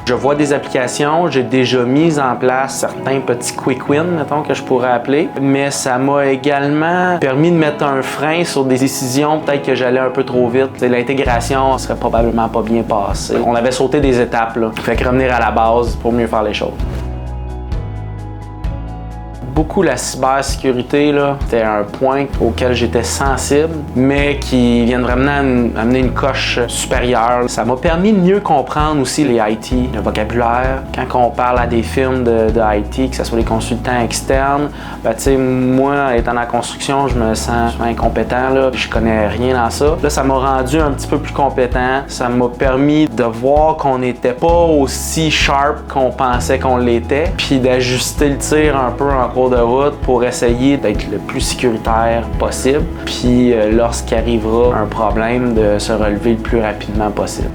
Je vois des applications, j'ai déjà mis en place certains petits quick wins, mettons, que je pourrais appeler, mais ça m'a également permis de mettre un frein sur des décisions, peut-être que j'allais un peu trop vite. L'intégration serait probablement pas bien passée. On avait sauté des étapes, là. Fait que revenir à la base pour mieux faire les choses. Beaucoup la cybersécurité, c'était un point auquel j'étais sensible, mais qui vient vraiment amener une coche supérieure. Ça m'a permis de mieux comprendre aussi les IT, le vocabulaire. Quand on parle à des firmes de IT, que ce soit des consultants externes, moi, étant dans la construction, je me sens incompétent, là, je connais rien dans ça. Là, ça m'a rendu un petit peu plus compétent. Ça m'a permis de voir qu'on n'était pas aussi sharp qu'on pensait qu'on l'était, puis d'ajuster le tir un peu en cours de route pour essayer d'être le plus sécuritaire possible, puis lorsqu'arrivera un problème, de se relever le plus rapidement possible.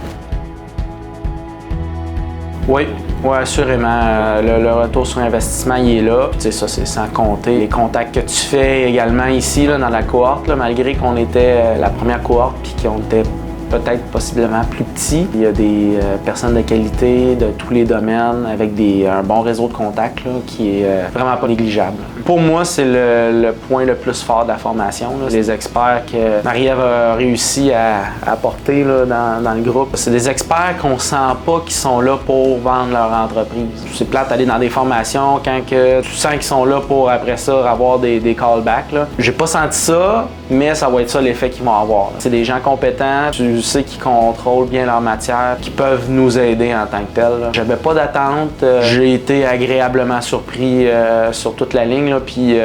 Oui, assurément. Le retour sur investissement, il est là. Ça, c'est sans compter les contacts que tu fais également ici, là, dans la cohorte, là, malgré qu'on était la première cohorte puis qu'on était peut-être possiblement plus petit. Il y a des personnes de qualité de tous les domaines avec un bon réseau de contacts là, qui est vraiment pas négligeable. Pour moi, c'est le point le plus fort de la formation. Là. Les experts que Marie-Ève a réussi à apporter là, dans le groupe, c'est des experts qu'on sent pas qui sont là pour vendre leur entreprise. C'est plate d'aller dans des formations quand que tu sens qu'ils sont là pour après ça avoir des callbacks. Là. J'ai pas senti ça, mais ça va être ça l'effet qu'ils vont avoir. C'est des gens compétents, tu sais qu'ils contrôlent bien leur matière, qui peuvent nous aider en tant que tel. J'avais pas d'attente, j'ai été agréablement surpris sur toute la ligne. Puis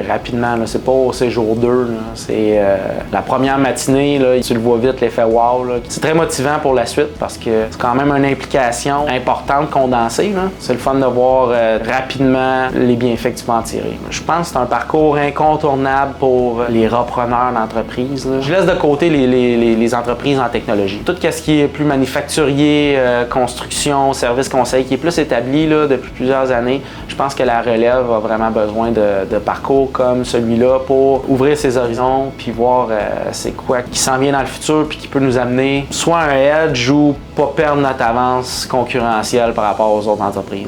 rapidement, là, c'est pas au séjour 2, c'est la première matinée, là, tu le vois vite, l'effet wow. Là. C'est très motivant pour la suite parce que c'est quand même une implication importante condensée. Là. C'est le fun de voir rapidement les bienfaits que tu peux en tirer. Je pense que c'est un parcours incontournable pour les repreneurs d'entreprise. Je laisse de côté les entreprises en technologie. Tout ce qui est plus manufacturier, construction, service conseil, qui est plus établi là, depuis plusieurs années, je pense que la relève a vraiment besoin de parcours comme celui-là pour ouvrir ses horizons puis voir c'est quoi qui s'en vient dans le futur puis qui peut nous amener soit un edge ou pas perdre notre avance concurrentielle par rapport aux autres entreprises.